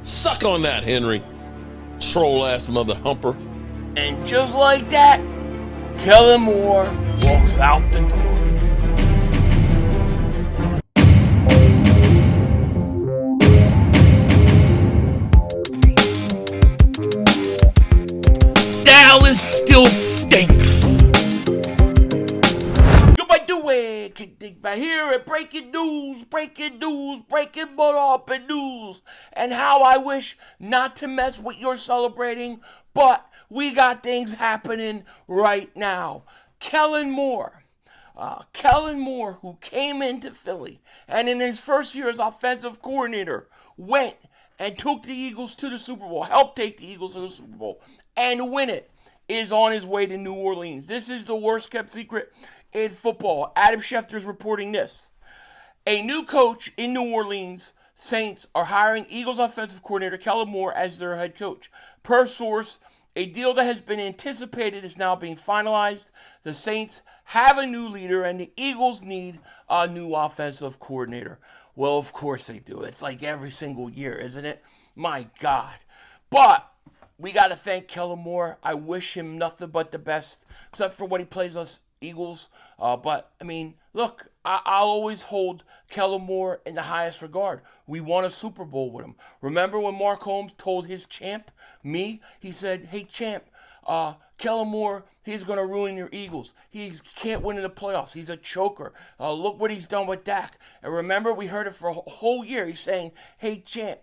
Suck on that, Henry. Troll-ass mother humper. And just like that, Kellen Moore walks out the door. Dallas still stinks. Yo, by the way, kick Dingbat here at breaking news, butt up and news. And how I wish not to mess with your celebrating, but we got things happening right now. Kellen Moore, who came into Philly and in his first year as offensive coordinator went and took the Eagles to the Super Bowl, helped take the Eagles to the Super Bowl and win it, is on his way to New Orleans. This is the worst kept secret in football. Adam Schefter is reporting this. A new coach in New Orleans Saints are hiring Eagles offensive coordinator Kellen Moore as their head coach. Per source, a deal that has been anticipated is now being finalized. The Saints have a new leader, and the Eagles need a new offensive coordinator. Well, of course they do. It's like every single year, isn't it? My God. But we got to thank Kellen Moore. I wish him nothing but the best, except for when he plays us Eagles. But, I mean, look, I'll always hold Kellen Moore in the highest regard. We won a Super Bowl with him. Remember when Mark Holmes told his champ, me, he said, hey, champ, Kellen Moore, he's going to ruin your Eagles. He can't win in the playoffs. He's a choker. Look what he's done with Dak. And remember, we heard it for a whole year. He's saying, hey, champ,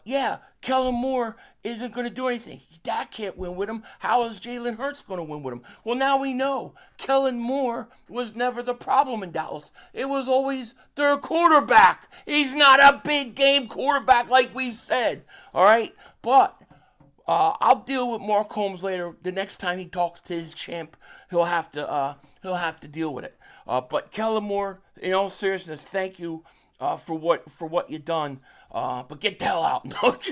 yeah, Kellen Moore isn't going to do anything. Dak can't win with him. How is Jalen Hurts going to win with him? Well, now we know. Kellen Moore was never the problem in Dallas. It was always their quarterback. He's not a big game quarterback like we've said. All right? But I'll deal with Mark Holmes later. The next time he talks to his champ, he'll have to deal with it. But Kellen Moore, in all seriousness, thank you. For what you've done, but get the hell out. No, it's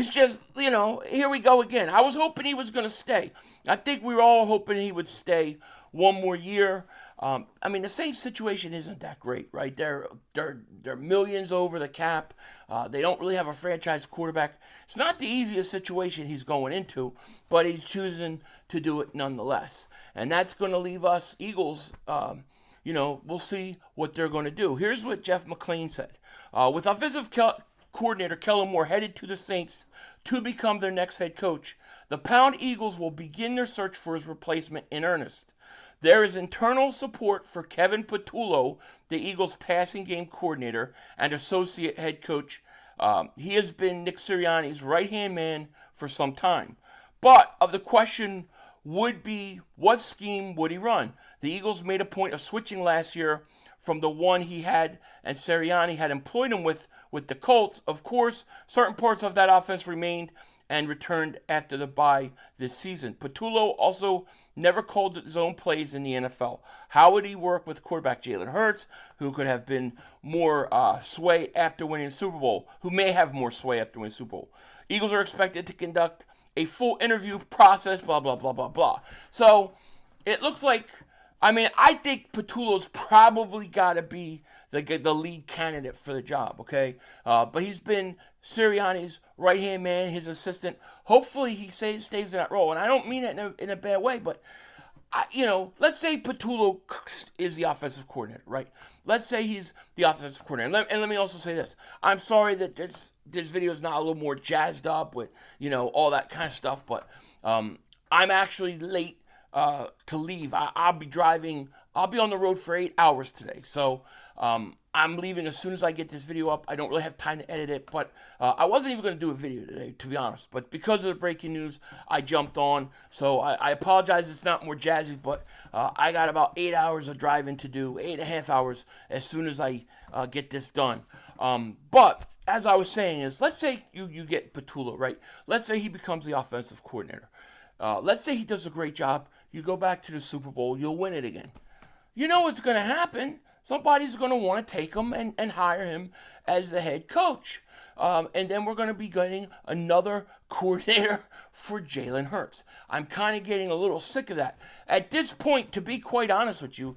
just, here we go again. I was hoping he was going to stay. I think we were all hoping he would stay one more year. I mean, the Saints situation isn't that great, right? They're millions over the cap. They don't really have a franchise quarterback. It's not the easiest situation he's going into, but he's choosing to do it nonetheless. And that's going to leave us Eagles, we'll see what they're going to do. Here's what Jeff McClain said. With offensive coordinator Kellen Moore headed to the Saints to become their next head coach, the Pound Eagles will begin their search for his replacement in earnest. There is internal support for Kevin Patullo, the Eagles' passing game coordinator and associate head coach. He has been Nick Sirianni's right-hand man for some time. But of the question would be, what scheme would he run? The Eagles made a point of switching last year from the one he had and Sirianni had employed him with the Colts. Of course, certain parts of that offense remained and returned after the bye this season. Patullo also never called his own plays in the NFL. How would he work with quarterback Jalen Hurts, who could have been more sway after winning the Super Bowl, who may have more sway after winning the Super Bowl? Eagles are expected to conduct a full interview process, blah, blah, blah, blah, blah. So it looks like, I think Patullo's probably got to be the lead candidate for the job, okay? But he's been Sirianni's right-hand man, his assistant. Hopefully he stays in that role. And I don't mean it in a bad way, but, let's say Patullo is the offensive coordinator, right? Let's say he's the offensive coordinator. And let me also say this. I'm sorry that this video is not a little more jazzed up with, all that kind of stuff. But I'm actually late to leave. I'll be driving. I'll be on the road for 8 hours today. So I'm leaving as soon as I get this video up. I don't really have time to edit it. But I wasn't even going to do a video today, to be honest. But because of the breaking news, I jumped on. So I apologize. It's not more jazzy. But I got about 8 hours of driving to do, 8.5 hours, as soon as I get this done. But as I was saying is, let's say you get Patullo, right? Let's say he becomes the offensive coordinator. Let's say he does a great job. You go back to the Super Bowl. You'll win it again. You know what's going to happen. Somebody's going to want to take him and hire him as the head coach. And then we're going to be getting another coordinator for Jalen Hurts. I'm kind of getting a little sick of that. At this point, to be quite honest with you,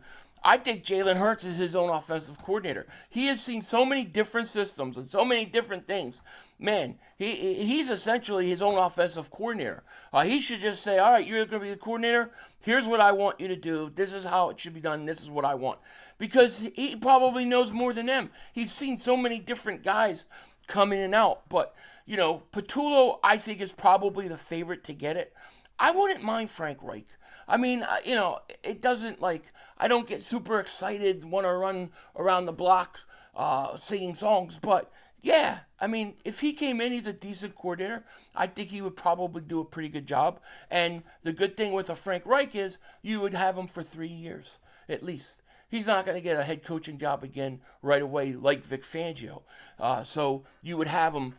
I think Jalen Hurts is his own offensive coordinator. He has seen so many different systems and so many different things. Man, he's essentially his own offensive coordinator. He should just say, all right, you're going to be the coordinator. Here's what I want you to do. This is how it should be done. This is what I want. Because he probably knows more than them. He's seen so many different guys come in and out. But, Patullo, I think, is probably the favorite to get it. I wouldn't mind Frank Reich. I mean, it doesn't I don't get super excited, want to run around the block singing songs. But, yeah, I mean, if he came in, he's a decent coordinator. I think he would probably do a pretty good job. And the good thing with a Frank Reich is you would have him for 3 years, at least. He's not going to get a head coaching job again right away like Vic Fangio. So you would have him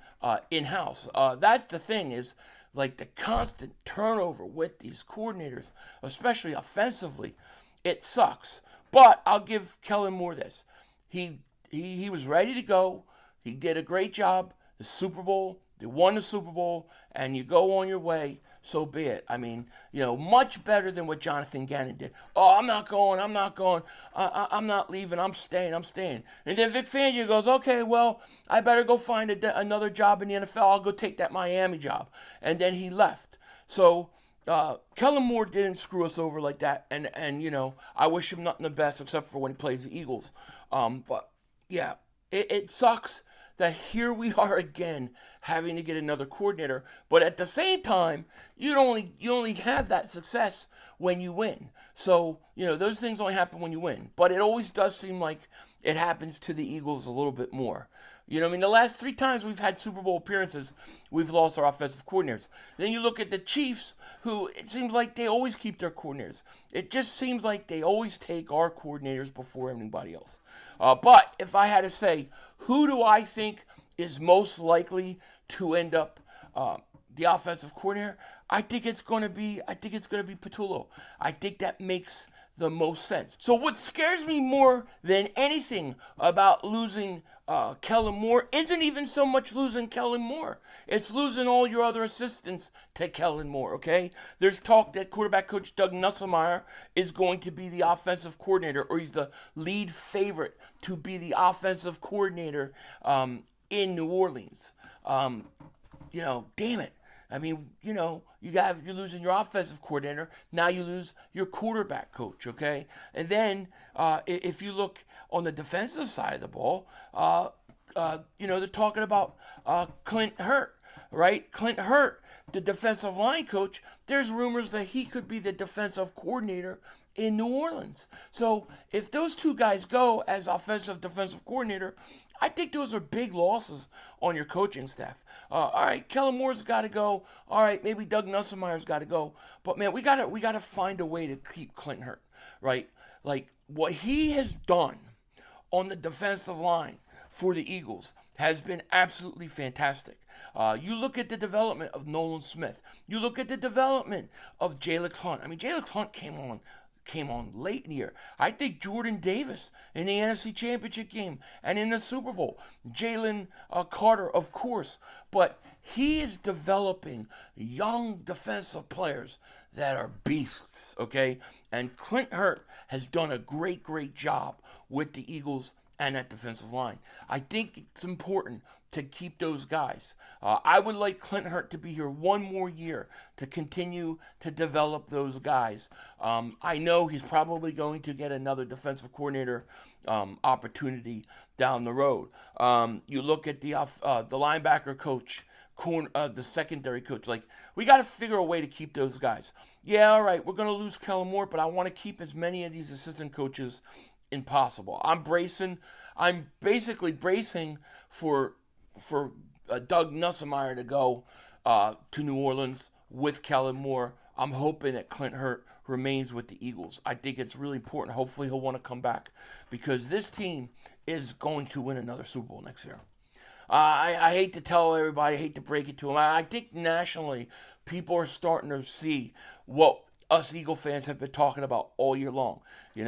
in-house. That's the thing is, the constant turnover with these coordinators, especially offensively, it sucks. But I'll give Kellen Moore this. He was ready to go. He did a great job. The Super Bowl, they won the Super Bowl, and you go on your way, so be it. I mean, much better than what Jonathan Gannon did. Oh, I'm not going. I'm not leaving. I'm staying. And then Vic Fangio goes, okay, well, I better go find another job in the NFL. I'll go take that Miami job. And then he left. So Kellen Moore didn't screw us over like that. And I wish him nothing the best except for when he plays the Eagles. But, yeah, it sucks that here we are again having to get another coordinator, but at the same time, you only have that success when you win. So, those things only happen when you win. But it always does seem like it happens to the Eagles a little bit more. The last 3 times we've had Super Bowl appearances, we've lost our offensive coordinators. Then you look at the Chiefs, who it seems like they always keep their coordinators. It just seems like they always take our coordinators before anybody else. But if I had to say, who do I think is most likely to end up the offensive coordinator? I think it's going to be Patullo. I think that makes the most sense. So what scares me more than anything about losing Kellen Moore isn't even so much losing Kellen Moore. It's losing all your other assistants to Kellen Moore, okay? There's talk that quarterback coach Doug Nussmeier is going to be the offensive coordinator, or he's the lead favorite to be the offensive coordinator in New Orleans. Damn it. I mean, you're losing your offensive coordinator. Now you lose your quarterback coach, okay? And then if you look on the defensive side of the ball, they're talking about Clint Hurt, right? Clint Hurt, the defensive line coach, there's rumors that he could be the defensive coordinator in New Orleans. So if those two guys go as defensive coordinator, I think those are big losses on your coaching staff. All right, Kellen Moore's got to go. All right, maybe Doug Nussmeier's got to go. But man, we gotta find a way to keep Clint Hurt, right? What he has done on the defensive line for the Eagles has been absolutely fantastic. You look at the development of Nolan Smith. You look at the development of Jalen Hunt. I mean, Jalen Hunt came on late in the year. I think Jordan Davis in the NFC Championship game and in the Super Bowl. Jalen Carter, of course. But he is developing young defensive players that are beasts, okay? And Clint Hurt has done a great, great job with the Eagles and that defensive line. I think it's important to keep those guys. I would like Clint Hurt to be here one more year to continue to develop those guys. I know he's probably going to get another defensive coordinator opportunity down the road. You look at the linebacker coach, the secondary coach. We got to figure a way to keep those guys. Yeah, all right, we're going to lose Kellen Moore, but I want to keep as many of these assistant coaches impossible. I'm basically bracing for Doug Nussmeier to go to New Orleans with Kellen Moore. I'm hoping that Clint Hurt remains with the Eagles. I think it's really important. Hopefully he'll want to come back because this team is going to win another Super Bowl next year. I hate to tell everybody, I hate to break it to them. I think nationally people are starting to see what us Eagle fans have been talking about all year long. The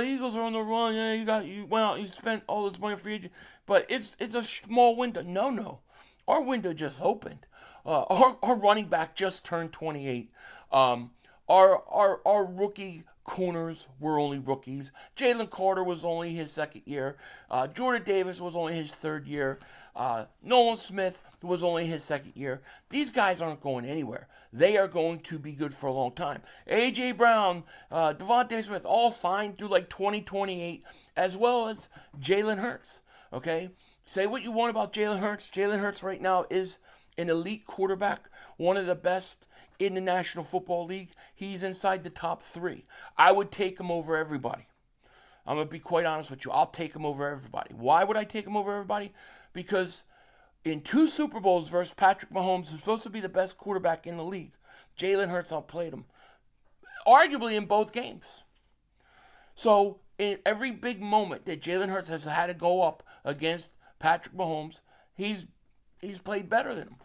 Eagles are on the run. Yeah, you went out, you spent all this money for you, but it's a small window. No, our window just opened. Our running back just turned 28. Our rookie corners were only rookies. Jalen Carter was only his second year. Jordan Davis was only his third year. Nolan Smith was only his second year. These guys aren't going anywhere. They are going to be good for a long time. A.J. Brown, Devontae Smith, all signed through like 2028, as well as Jalen Hurts. Okay? Say what you want about Jalen Hurts. Jalen Hurts right now is an elite quarterback, one of the best in the National Football League. He's inside the top 3. I would take him over everybody. I'm going to be quite honest with you. I'll take him over everybody. Why would I take him over everybody? Because in 2 Super Bowls versus Patrick Mahomes, who's supposed to be the best quarterback in the league, Jalen Hurts outplayed him, arguably in both games. So in every big moment that Jalen Hurts has had to go up against Patrick Mahomes, he's played better than him.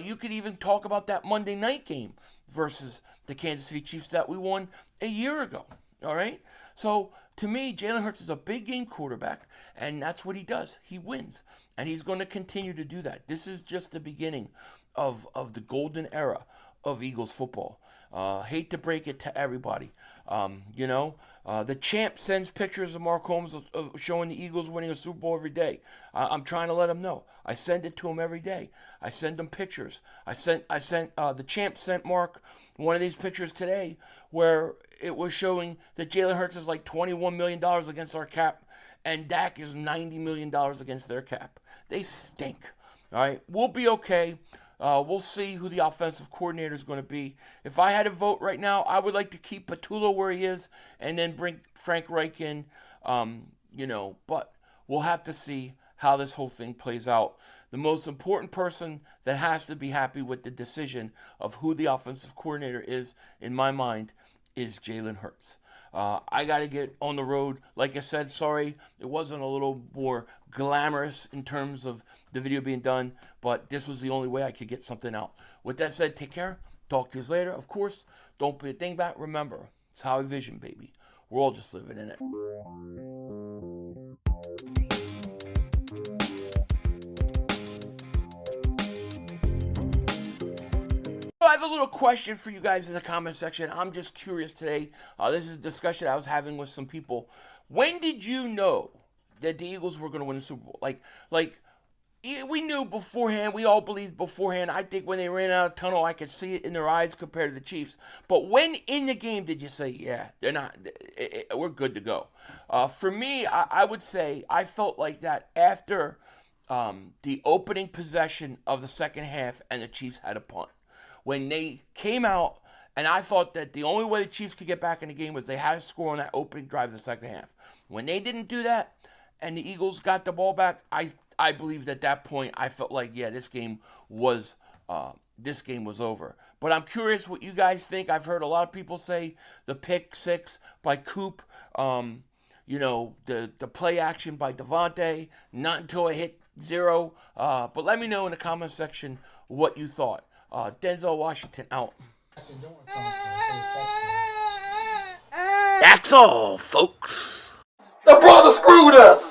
You could even talk about that Monday night game versus the Kansas City Chiefs that we won a year ago. All right? So, to me, Jalen Hurts is a big game quarterback, and that's what he does. He wins, and he's going to continue to do that. This is just the beginning of the golden era of Eagles football. Hate to break it to everybody. The champ sends pictures of Mark Holmes showing the Eagles winning a Super Bowl every day. I'm trying to let him know. I send it to him every day. I send him pictures. The champ sent Mark one of these pictures today where it was showing that Jalen Hurts is like $21 million against our cap, and Dak is $90 million against their cap. They stink. All right, we'll be okay. We'll see who the offensive coordinator is going to be. If I had to vote right now, I would like to keep Patullo where he is and then bring Frank Reich in. But we'll have to see how this whole thing plays out. The most important person that has to be happy with the decision of who the offensive coordinator is, in my mind, is Jalen Hurts. I got to get on the road. Like I said, sorry, it wasn't a little more glamorous in terms of the video being done, but this was the only way I could get something out. With that said, take care. Talk to you later. Of course, don't be a dingbat. Remember, it's how I vision, baby. We're all just living in it. I have a little question for you guys in the comment section. I'm just curious today. This is a discussion I was having with some people. When did you know that the Eagles were going to win the Super Bowl? Like we knew beforehand. We all believed beforehand. I think when they ran out of the tunnel, I could see it in their eyes compared to the Chiefs. But when in the game did you say, yeah, they're not, we're good to go? For me, I would say I felt like that after the opening possession of the second half and the Chiefs had a punt. When they came out, and I thought that the only way the Chiefs could get back in the game was they had to score on that opening drive of the second half. When they didn't do that, and the Eagles got the ball back, I believed at that point, I felt like, yeah, this game was over. But I'm curious what you guys think. I've heard a lot of people say the pick six by Coop, the play action by Devontae, not until it hit 0. But let me know in the comment section what you thought. Denzel Washington out. That's all, folks. The brother screwed us.